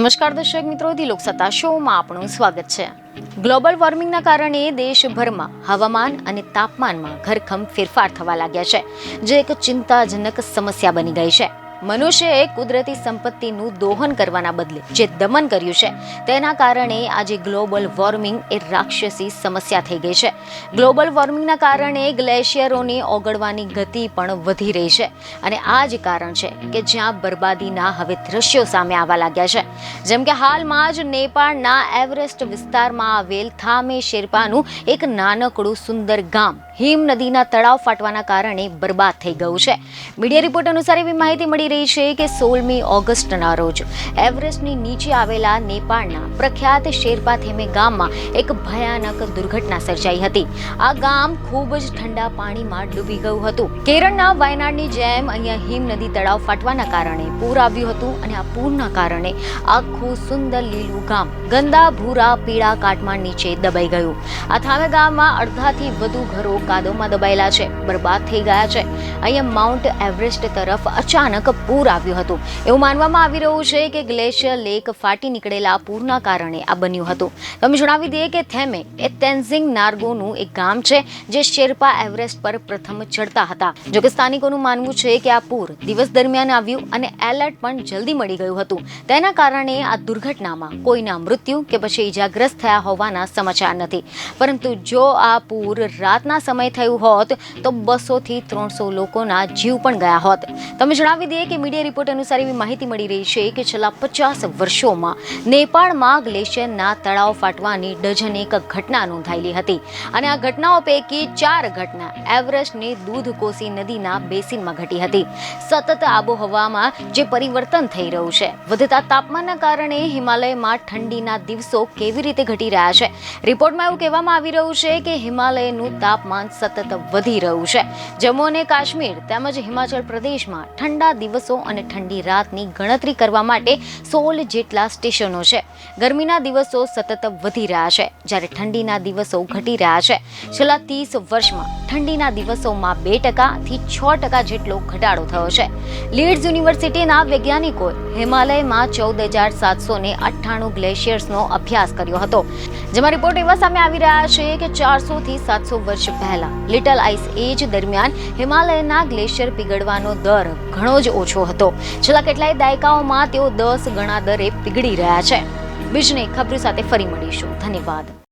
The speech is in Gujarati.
નમસ્કાર દર્શક મિત્રો, ધી લોકસત્તા શોમાં આપનું સ્વાગત છે। ગ્લોબલ વોર્મિંગના કારણે દેશભરમાં હવામાન અને તાપમાનમાં ઘરખમ ફેરફાર થવા લાગ્યા છે, જે એક ચિંતાજનક સમસ્યા બની ગઈ છે। મનુષ્યએ કુદરતી સંપત્તિનું દોહન કરવાના બદલે જે દમન કર્યું છે, તેના કારણે આજે ગ્લોબલ વોર્મિંગ એ રાક્ષસી સમસ્યા થઈ ગઈ છે। ગ્લોબલ વોર્મિંગના કારણે ગ્લેશિયરોની ઓગળવાની ગતિ પણ વધી રહી છે અને આ જ કારણ છે કે જ્યાં બરબાદીના હવે દ્રશ્યો સામે આવવા લાગ્યા છે। જેમ કે હાલમાં જ નેપાળના એવરેસ્ટ વિસ્તારમાં આવેલ થામે શેરપાનું એક નાનકડું સુંદર ગામ હિમ નદીના તળાવ ફાટવાના કારણે બરબાદ થઈ ગયું છે। મીડિયા રિપોર્ટ અનુસાર એવી માહિતી મળી રહી છે કે 16મી ઓગસ્ટના રોજ એવરેસ્ટની નીચે આવેલા નેપાળના પ્રખ્યાત શેરપા થેમે ગામમાં એક ભયાનક દુર્ઘટના સર્જાઈ હતી। આ ગામ ખૂબ જ ઠંડા પાણીમાં ડૂબી ગયું હતું। કેરળના વાયનાડની જેમ અહીંયા હિમ નદી તળાવ ફાટવાના કારણે પૂર આવ્યું હતું અને આ પૂરના કારણે આખું સુંદર લીલું ગામ ગંદા ભૂરા પીળા કાટમાળ નીચે દબાઈ ગયું। આ થામે ગામમાં અડધાથી વધુ ઘરો કાદવમાં દબાયેલા છે, બરબાદ થઈ ગયા છે। અહીંયા માઉન્ટ એવરેસ્ટ તરફ અચાનક પૂર આવ્યું હતું। એવું માનવામાં આવી રહ્યું છે કે ગ્લેશિયર લેક ફાટી નીકળેલા પૂરના કારણે આ બન્યું હતું। તમે જણાવી દઈએ કે થેમે એ તેન્ઝિંગ નાર્ગોનું એક ગામ છે, જે શેરપા એવરેસ્ટ પર પ્રથમ ચડતા હતા। જોકે સ્થાનિકોનું માનવું છે કે આ પૂર દિવસ દરમિયાન આવ્યું અને એલર્ટ પણ જલ્દી મળી ગયું હતું। તેના કારણે આ દુર્ઘટનામાં કોઈના મૃત્યુ કે પછી ઇજાગ્રસ્ત થયા હોવાના સમાચાર નથી, પરંતુ જો આ પૂર રાતના સમય થયું હોત તો 200 થી 300 લોકોના જીવ પણ ગયા હોત। તમે જણાવી દઈએ કે મીડિયા રિપોર્ટ અનુસાર એવી માહિતી મળી રહી છે કે છેલ્લા 50 વર્ષોમાં નેપાળમાં ગ્લેશિયરના તળાવ ફાટવાની ડઝનેક ઘટના નોંધાયેલી હતી અને આ ઘટનાઓ પૈકી 4 ઘટના એવરેસ્ટની દૂધકોસી નદીના બેસિનમાં ઘટી હતી। સતત આબોહવામાં જે પરિવર્તન થઈ રહ્યું છે, વધતા તાપમાનના કારણે હિમાલયમાં ઠંડીના દિવસો કેવી રીતે ઘટી રહ્યા છે? રિપોર્ટમાં એવું કહેવામાં આવી રહ્યું છે કે હિમાલયનું તાપમાન સતત વધી રહ્યું છે। જમ્મુ અને કાશ્મીર તેમજ હિમાચલ પ્રદેશમાં ઠંડા દિવસો અને ઠંડી રાતની ગણતરી કરવા માટે 16 જેટલા સ્ટેશનો છે। ગરમીના દિવસો સતત વધી રહ્યા છે, જ્યારે ઠંડીના દિવસો ઘટી રહ્યા છે। છેલ્લા 30 વર્ષમાં ઠંડીના દિવસોમાં 2% થી 6% જેટલો ઘટાડો થયો છે। લીડ્સ યુનિવર્સિટીના વૈજ્ઞાનિકોએ હિમાલયમાં 14,798 ગ્લેશિયર્સનો અભ્યાસ કર્યો હતો, જેમાં રિપોર્ટ એવા સામે આવી રહ્યા છે કે 400 થી 700 વર્ષ પહેલા લિટલ આઇસ એજ દરમિયાન હિમાલયના ગ્લેશિયર પીગળવાનો દર ઘણો જ ઓછો હતો। છેલ્લા કેટલાય દાયકાઓમાં તેઓ 10 ગણા દરે પીગળી રહ્યા છે। બીજની ખબર સાથે ફરી મળીશું। ધન્યવાદ।